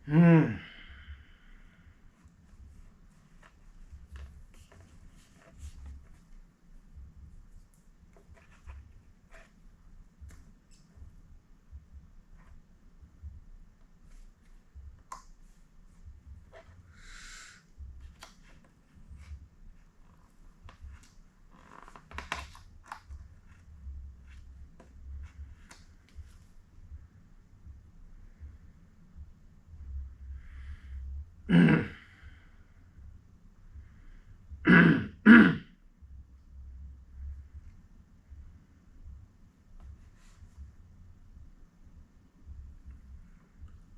Hmm.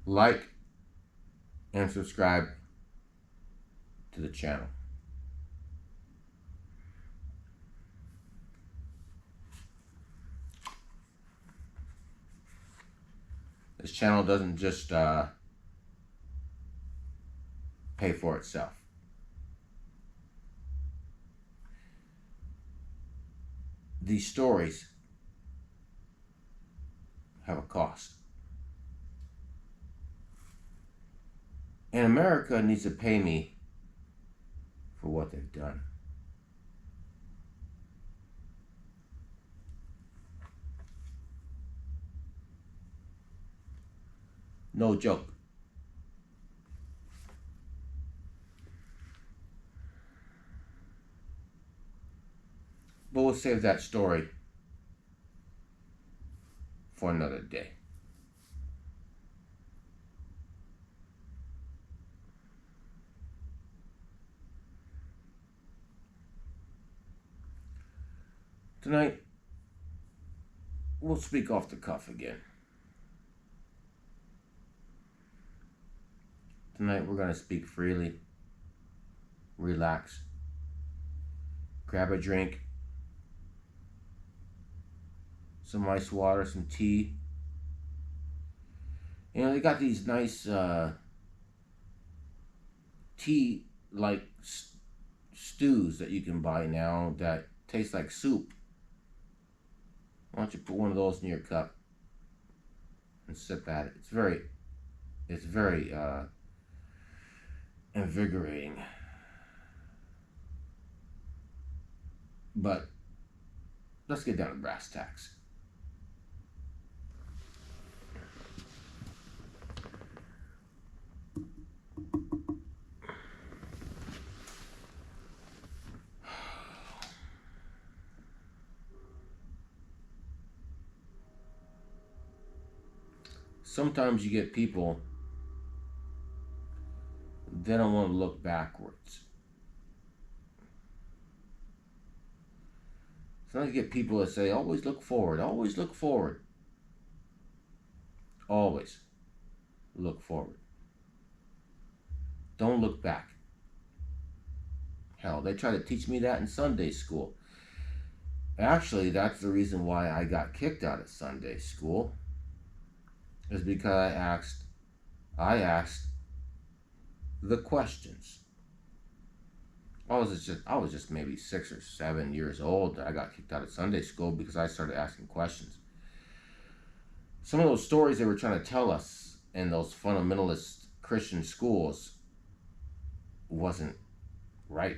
Like and subscribe to the channel. This channel doesn't just pay for itself. These stories have a cost. And America needs to pay me for what they've done. No joke. But we'll save that story for another day. Tonight, we'll speak off the cuff again. Tonight, we're going to speak freely, relax, grab a drink, some ice water, some tea. You know, they got these nice tea like stews that you can buy now that taste like soup. Why don't you put one of those in your cup and sip at it? It's very invigorating. But let's get down to brass tacks. Sometimes you get people, they don't want to look backwards. Sometimes you get people that say, always look forward, always look forward. Always look forward. Don't look back. Hell, they try to teach me that in Sunday school. Actually, that's the reason why I got kicked out of Sunday school. Is because I asked the questions. I was just maybe 6 or 7 years old. I got kicked out of Sunday school because I started asking questions. Some of those stories they were trying to tell us in those fundamentalist Christian schools wasn't right.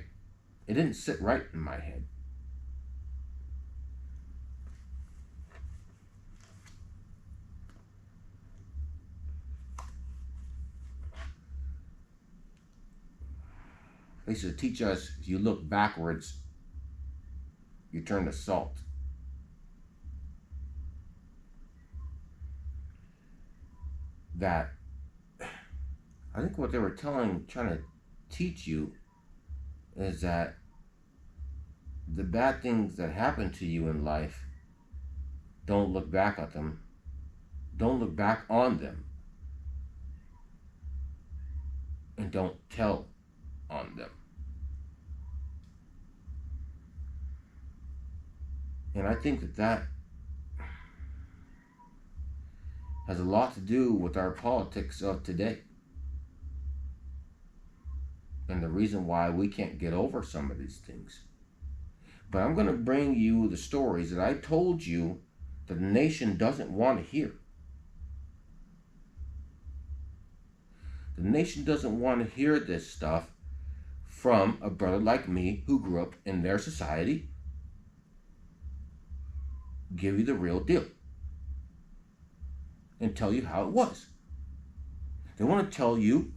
It didn't sit right in my head. They used to teach us, if you look backwards, you turn to salt. That, I think what they were trying to teach you is that the bad things that happen to you in life, don't look back at them. Don't look back on them. And don't tell on them. And I think that has a lot to do with our politics of today. And the reason why we can't get over some of these things. But I'm going to bring you the stories that I told you that the nation doesn't want to hear. The nation doesn't want to hear this stuff from a brother like me who grew up in their society. Give you the real deal and tell you how it was. They want to tell you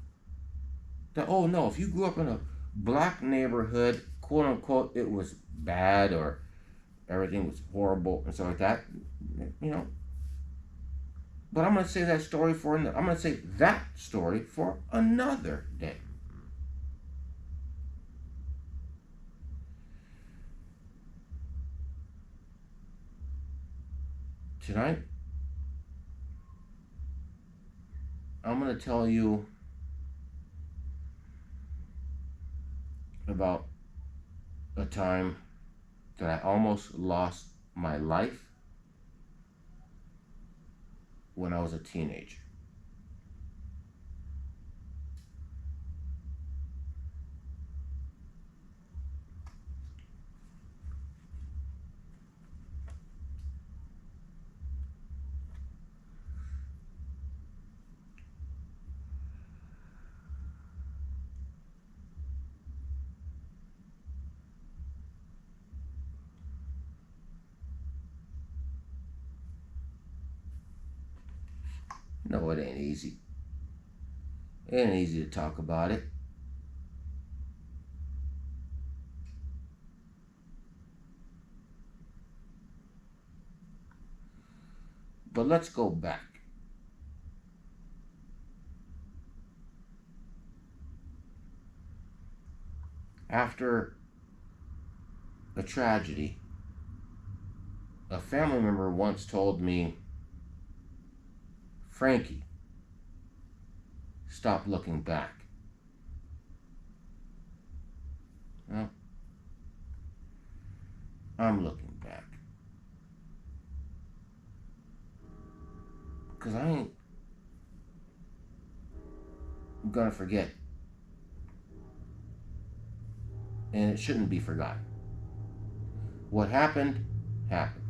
that, oh no, if you grew up in a black neighborhood, quote unquote, it was bad or everything was horrible and stuff like that, you know. But I'm going to say that story for another. I'm going to say that story for another day. Tonight, I'm going to tell you about a time that I almost lost my life when I was a teenager. No, it ain't easy. It ain't easy to talk about it. But let's go back. After a tragedy, a family member once told me, Frankie, stop looking back. Well, I'm looking back. Because I ain't gonna forget. And it shouldn't be forgotten. What happened, happened.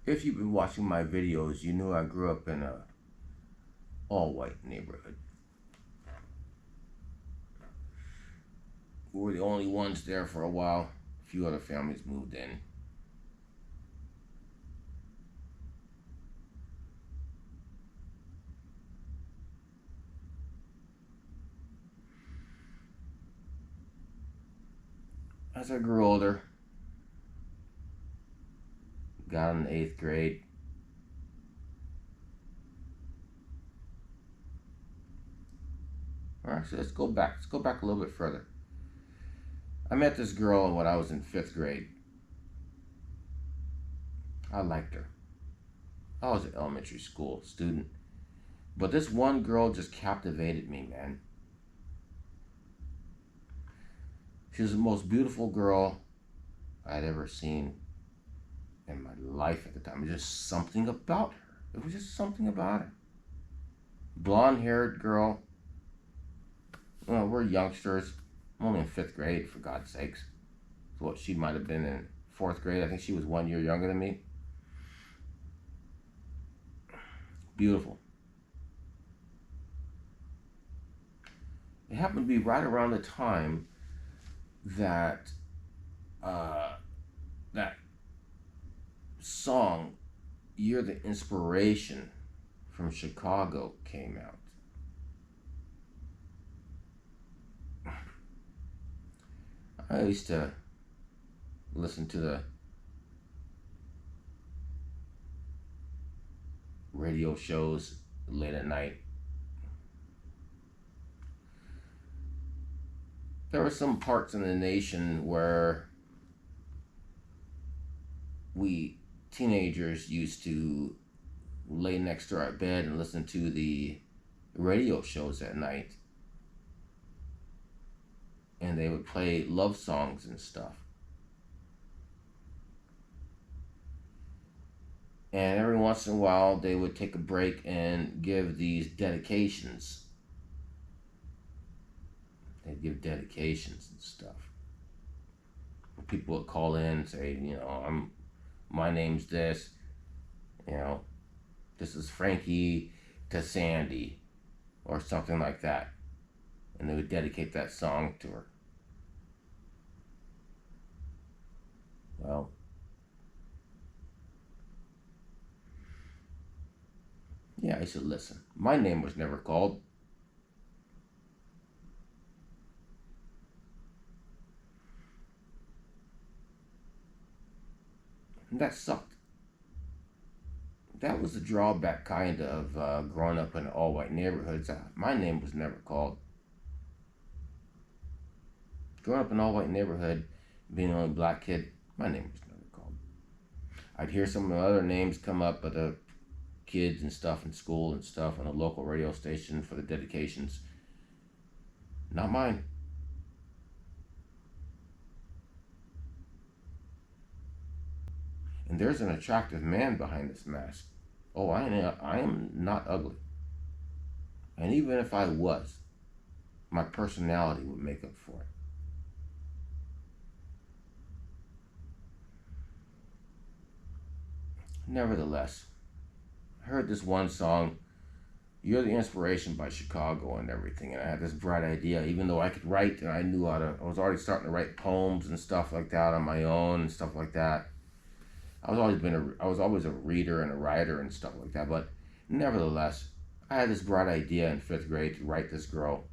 If you've been watching my videos, you knew I grew up in a all-white neighborhood. We were the only ones there for a while. A few other families moved in. As I grew older, got in the 8th grade, or actually, let's go back a little bit further. I met this girl when I was in 5th grade. I liked her. I was an elementary school student. But this one girl just captivated me, man. She was the most beautiful girl I'd ever seen in my life at the time. It was just something about her. It was just something about her. Blonde-haired girl. Well, we're youngsters. I'm only in 5th grade, for God's sakes. So what, she might have been in 4th grade. I think she was 1 year younger than me. Beautiful. It happened to be right around the time that that song, You're the Inspiration, from Chicago came out. I used to listen to the radio shows late at night. There were some parts in the nation where we teenagers used to lay next to our bed and listen to the radio shows at night. and they would play love songs and stuff. And every once in a while, they would take a break and give these dedications. They'd give dedications and stuff. People would call in and say, my name's this, this is Frankie to Sandy, or something like that. And they would dedicate that song to her. Well, yeah, I said, listen, my name was never called. And that sucked. That was the drawback, kind of, growing up in all-white neighborhoods. My name was never called. Growing up in an all-white neighborhood, being the only black kid, my name was never called. I'd hear some of the other names come up of the kids and stuff in school and stuff on a local radio station for the dedications. Not mine. And there's an attractive man behind this mask. Oh, I am not ugly. And even if I was, my personality would make up for it. Nevertheless, I heard this one song, You're the Inspiration by Chicago and everything, and I had this bright idea, even though I could write and I was already starting to write poems and stuff like that on my own and stuff like that. I was always a reader and a writer and stuff like that, but nevertheless, I had this bright idea in 5th grade to write this girl,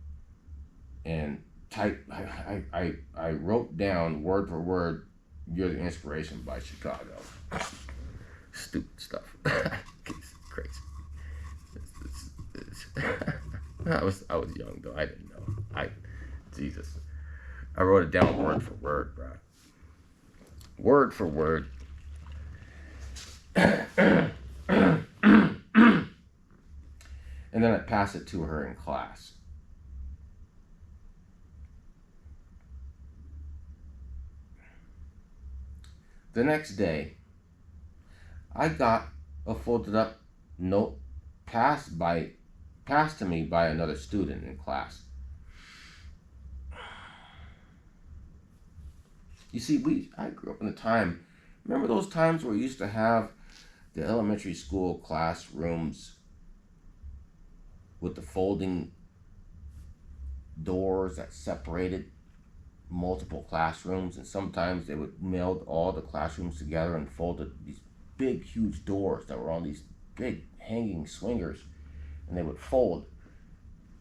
and I wrote down word for word, You're the Inspiration by Chicago. Stupid stuff. It's crazy. I was young though. I didn't know. Jesus. I wrote it down word for word, bro. Word for word. And then I passed it to her in class. The next day, I got a folded up note passed to me by another student in class. You see, I grew up in a time, remember those times where we used to have the elementary school classrooms with the folding doors that separated multiple classrooms, and sometimes they would meld all the classrooms together and folded these big, huge doors that were on these big hanging swingers, and they would fold,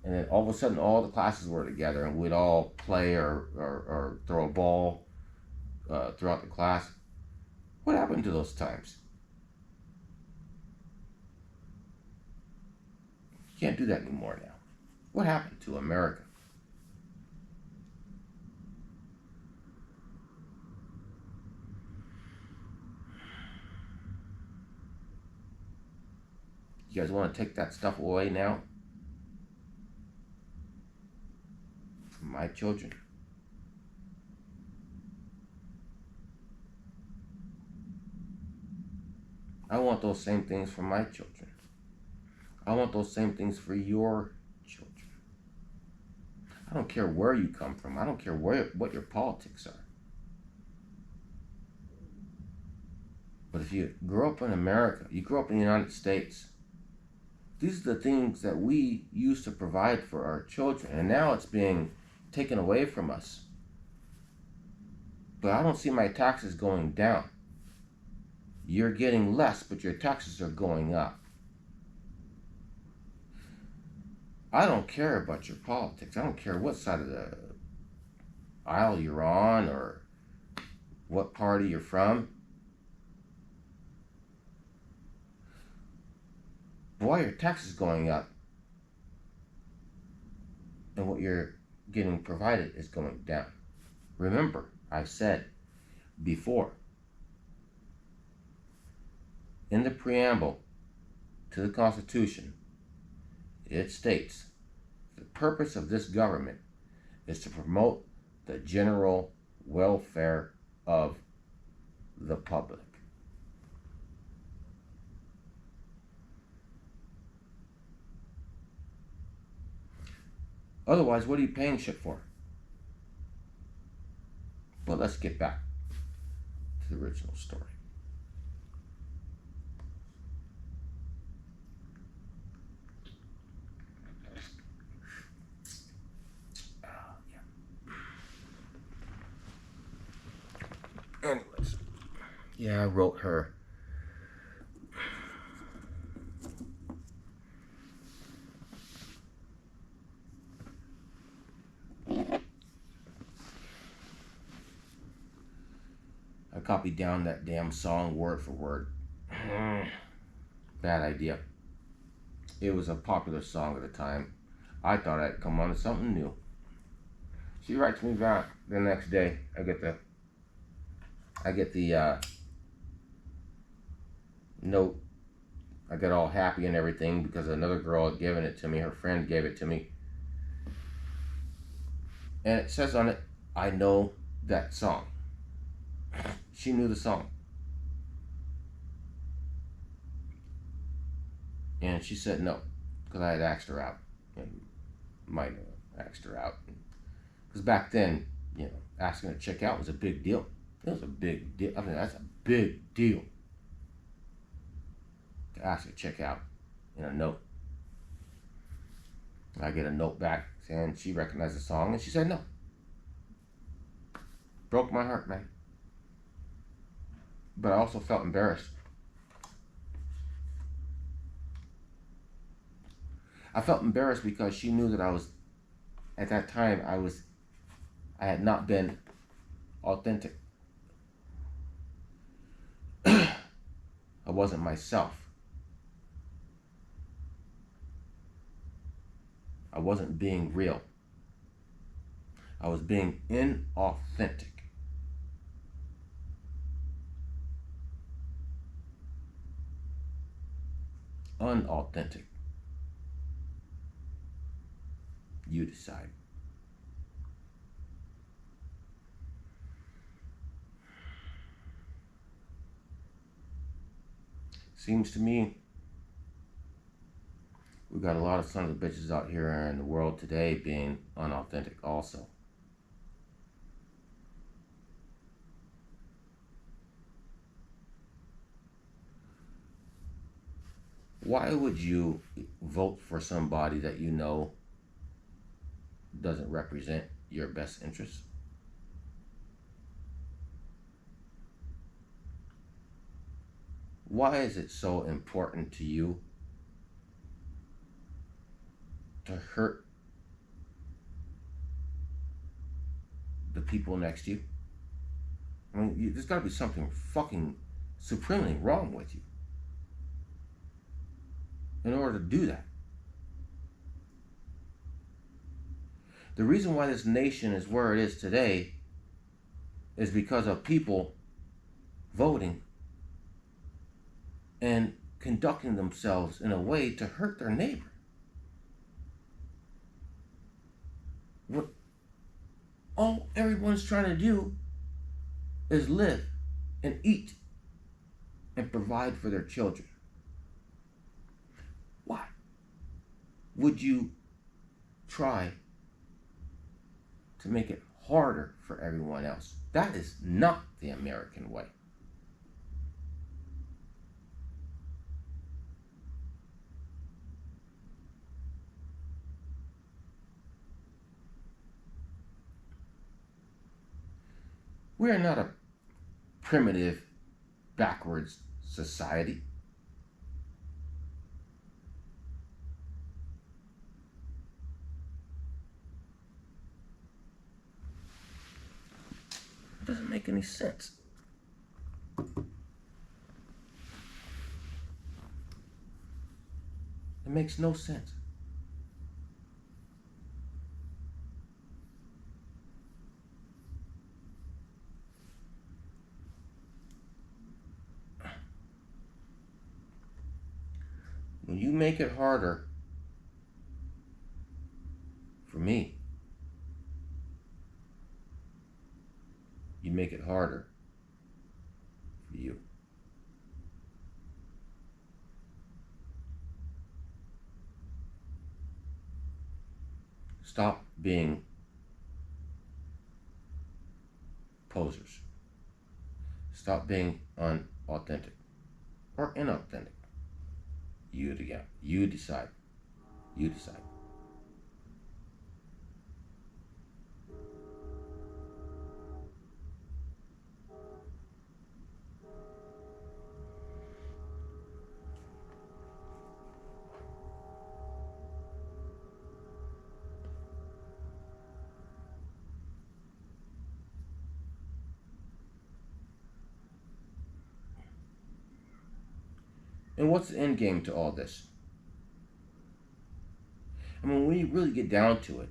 and then all of a sudden all the classes were together and we'd all play or throw a ball throughout the class. What happened to those times? You can't do that anymore now. What happened to America? You guys want to take that stuff away now? From my children. I want those same things for my children. I want those same things for your children. I don't care where you come from. I don't care what your politics are. But if you grow up in America, you grow up in the United States, these are the things that we used to provide for our children, and now it's being taken away from us. But I don't see my taxes going down. You're getting less, but your taxes are going up. I don't care about your politics. I don't care what side of the aisle you're on or what party you're from. Why are your taxes going up and what you're getting provided is going down? Remember, I said before, in the preamble to the Constitution, it states the purpose of this government is to promote the general welfare of the public. Otherwise, what are you paying shit for? Well, let's get back to the original story. Anyways, yeah, I wrote her. I copied down that damn song word for word. Bad idea. It was a popular song at the time. I thought I'd come on to something new. She writes me back the next day. I get the note. I got all happy and everything because another girl had given it to me. Her friend gave it to me. And it says on it, I know that song. She knew the song. And she said no, because I had asked her out. And might have asked her out. Because back then, asking a chick out was a big deal. It was a big deal. I mean, that's a big deal. To ask a chick out in a note. I get a note back saying she recognized the song, and she said no. Broke my heart, man. But I also felt embarrassed. I felt embarrassed because she knew that at that time, I had not been authentic. I wasn't myself. I wasn't being real. I was being inauthentic. Unauthentic. You decide. Seems to me we got a lot of sons of bitches out here in the world today being unauthentic also. Why would you vote for somebody that you know doesn't represent your best interests? Why is it so important to you to hurt the people next to you? I mean, there's got to be something fucking supremely wrong with you in order to do that. The reason why this nation is where it is today is because of people voting and conducting themselves in a way to hurt their neighbor. What all everyone's trying to do is live and eat and provide for their children. Why would you try to make it harder for everyone else? That is not the American way. We are not a primitive, backwards society. It doesn't make any sense. It makes no sense. When you make it harder for me make it harder for you. Stop being posers. Stop being unauthentic or inauthentic. You decide. You decide. And what's the end game to all this? I mean, when you really get down to it,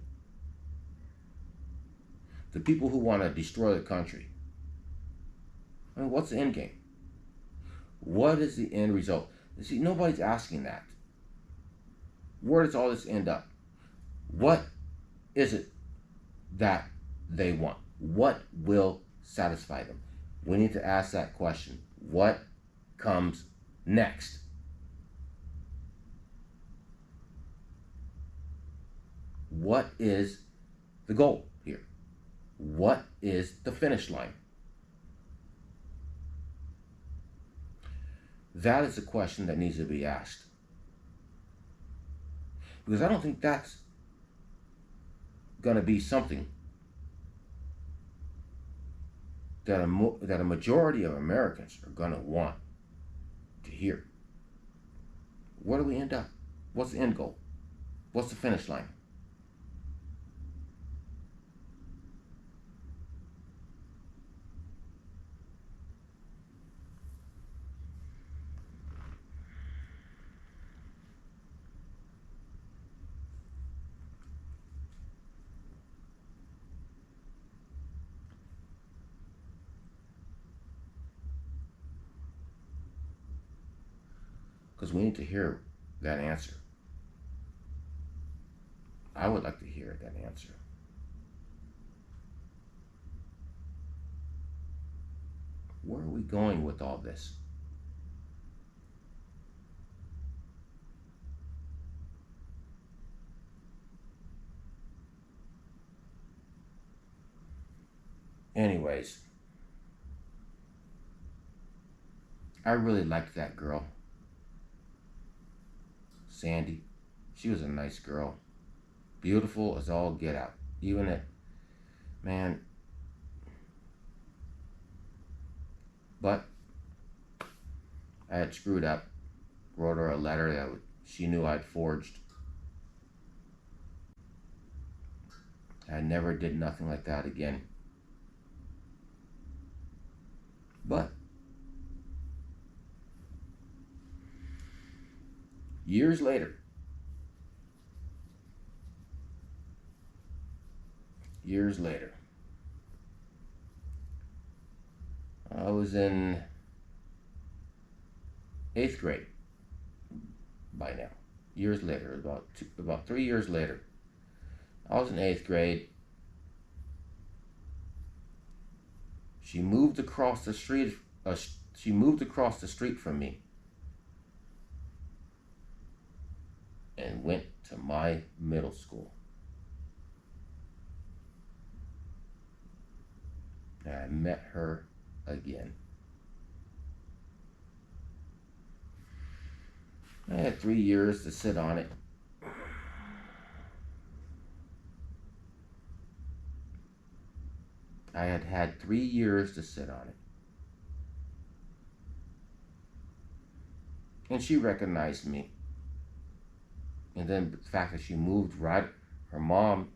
the people who want to destroy the country, I mean, what's the end game? What is the end result? You see, nobody's asking that. Where does all this end up? What is it that they want? What will satisfy them? We need to ask that question. What comes next? What is the goal here? What is the finish line? That is a question that needs to be asked. Because I don't think that's going to be something that a majority of Americans are going to want to hear. Where do we end up? What's the end goal? What's the finish line? Because we need to hear that answer. I would like to hear that answer. Where are we going with all this? Anyways, I really liked that girl. Sandy. She was a nice girl. Beautiful as all get out. Even at, man. But I had screwed up. Wrote her a letter that she knew I'd forged. I never did nothing like that again. But years later, I was in 8th grade by now. Years later, about 3 years later, I was in 8th grade. She moved across the street. From me and went to my middle school. And I met her again. I had 3 years to sit on it. I had 3 years to sit on it. And she recognized me. And then the fact that her mom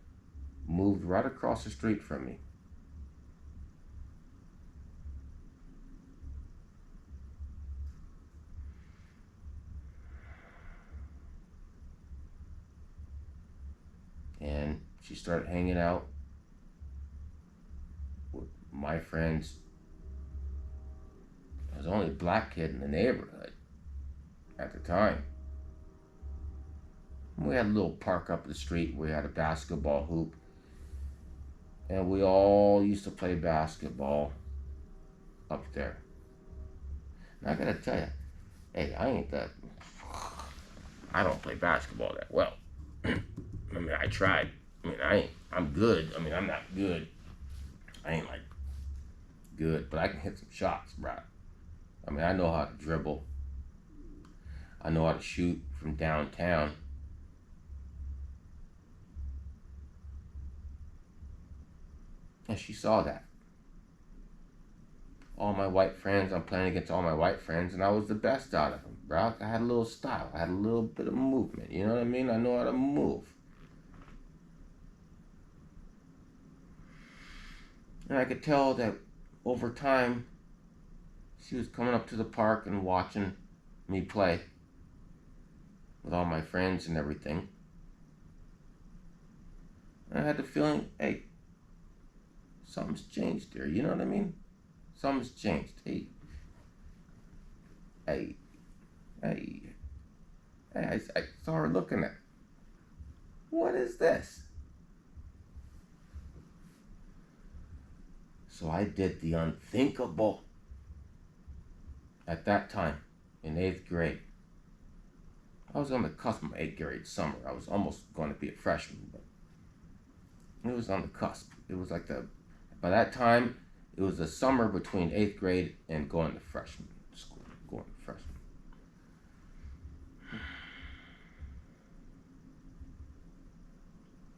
moved right across the street from me. And she started hanging out with my friends. I was the only black kid in the neighborhood at the time. We had a little park up the street where we had a basketball hoop. and we all used to play basketball up there. And I gotta tell you, hey, I don't play basketball that well. I mean, I tried. I mean, I'm good. I mean, I'm not good. I ain't like good, but I can hit some shots, bro. I mean, I know how to dribble. I know how to shoot from downtown. And she saw that. All my white friends, I'm playing against all my white friends, and I was the best out of them, bro. I had a little style. I had a little bit of movement. You know what I mean? I know how to move. And I could tell that over time, she was coming up to the park and watching me play with all my friends and everything. And I had the feeling, hey, something's changed here. You know what I mean? Something's changed. Hey, hey, hey, hey. I saw her looking at. What is this? So I did the unthinkable at that time in 8th grade. I was on the cusp of 8th grade summer. I was almost going to be a freshman, but it was on the cusp. It was like by that time, it was the summer between 8th grade and going to freshman school. Going to freshman.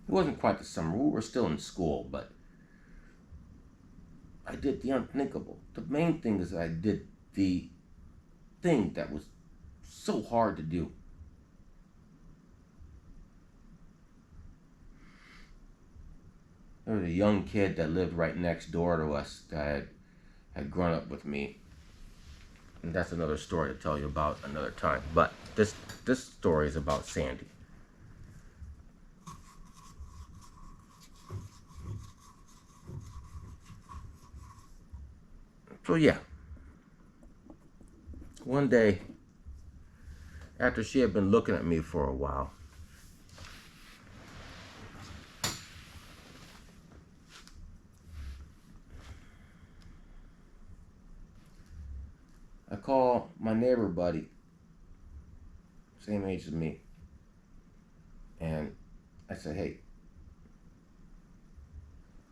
It wasn't quite the summer. We were still in school, but I did the unthinkable. The main thing is that I did the thing that was so hard to do. There was a young kid that lived right next door to us that had grown up with me. And that's another story to tell you about another time. But this story is about Sandy. So yeah, one day, after she had been looking at me for a while, I call my neighbor buddy, same age as me, and I said, hey,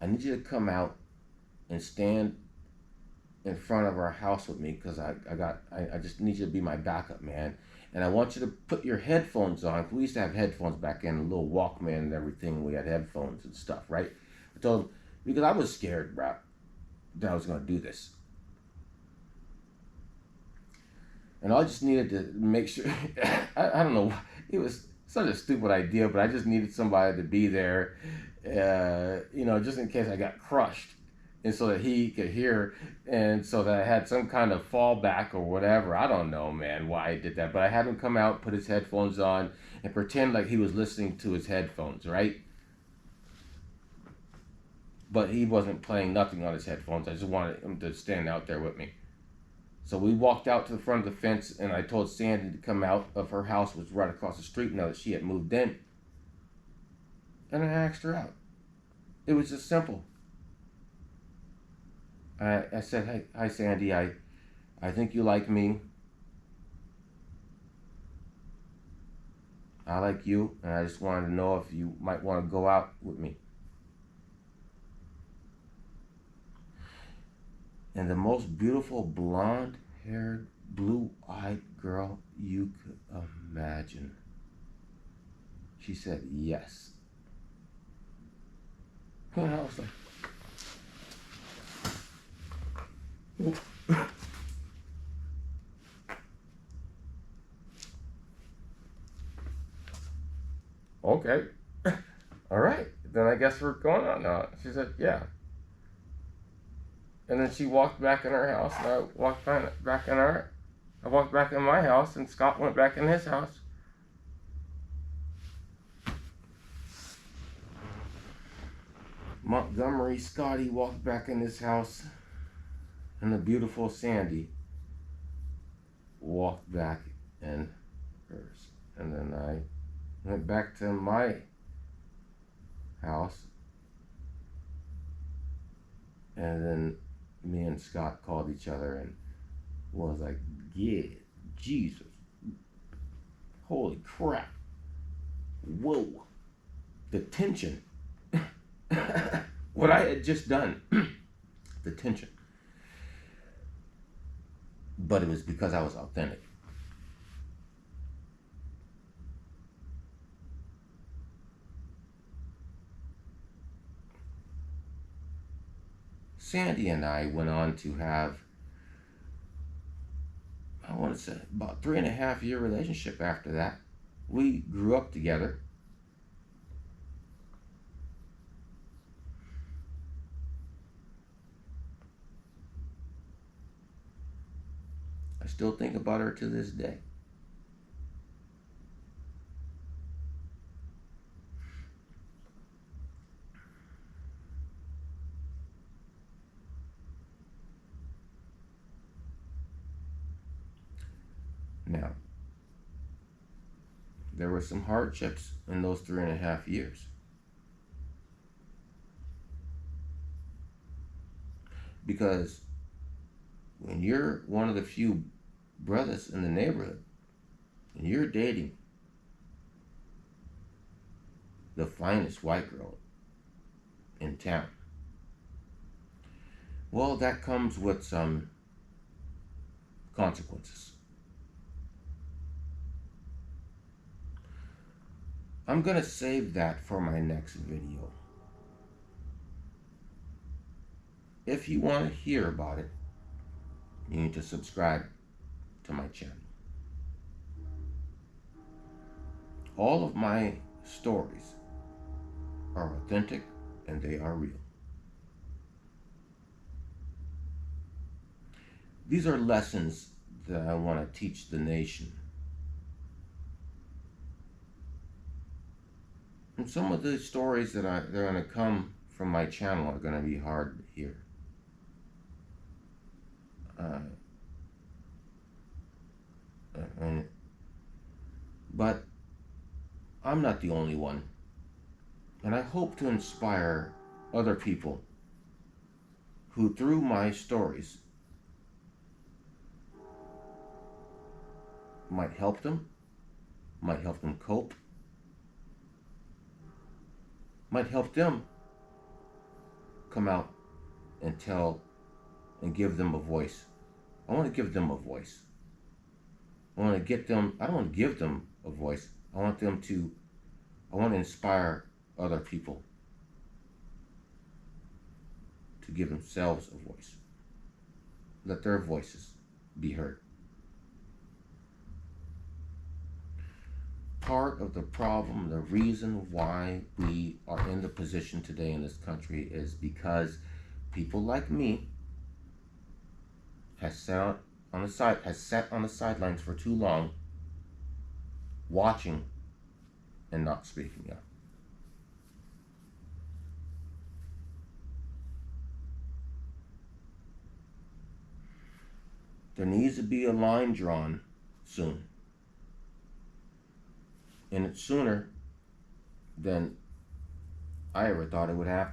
I need you to come out and stand in front of our house with me because I just need you to be my backup, man. And I want you to put your headphones on. We used to have headphones back then, a little Walkman and everything. We had headphones and stuff, right? I told him, because I was scared, bro, that I was going to do this. And I just needed to make sure, I don't know, it was such a stupid idea, but I just needed somebody to be there, just in case I got crushed. And so that he could hear, and so that I had some kind of fallback or whatever. I don't know, man, why I did that. But I had him come out, put his headphones on, and pretend like he was listening to his headphones, right? But he wasn't playing nothing on his headphones. I just wanted him to stand out there with me. So we walked out to the front of the fence, and I told Sandy to come out of her house, which was right across the street now that she had moved in. And I asked her out. It was just simple. I said, hey, hi Sandy, I think you like me. I like you, and I just wanted to know if you might want to go out with me. And the most beautiful blonde-haired, blue-eyed girl you could imagine. She said yes. And I was like, okay, all right, then I guess we're going on now. She said, yeah. And then she walked back in her house, and I walked back in my house, and Scott went back in his house. Montgomery Scotty walked back in his house, and the beautiful Sandy walked back in hers. And then I went back to my house, And then me and Scott called each other and was like, yeah, Jesus, holy crap, whoa, the tension, what I had just done, the tension. But it was because I was authentic. Sandy and I went on to have, I want to say, about 3.5 year relationship after that. We grew up together. I still think about her to this day. Now, there were some hardships in those 3.5 years. Because when you're one of the few brothers in the neighborhood and you're dating the finest white girl in town, well, that comes with some consequences. I'm gonna save that for my next video. If you want to hear about it, you need to subscribe to my channel. All of my stories are authentic and they are real. These are lessons that I want to teach the nation. And some of the stories that are going to come from my channel are going to be hard to hear. But I'm not the only one. And I hope to inspire other people who, through my stories, might help them cope, might help them come out and tell and give them a voice. I want to give them a voice. I want to get them, I don't want to give them a voice. I want to inspire other people to give themselves a voice. Let their voices be heard. Part of the problem, the reason why we are in the position today in this country is because people like me has sat on the sidelines for too long, watching and not speaking up. There needs to be a line drawn soon. And it's sooner than I ever thought it would happen.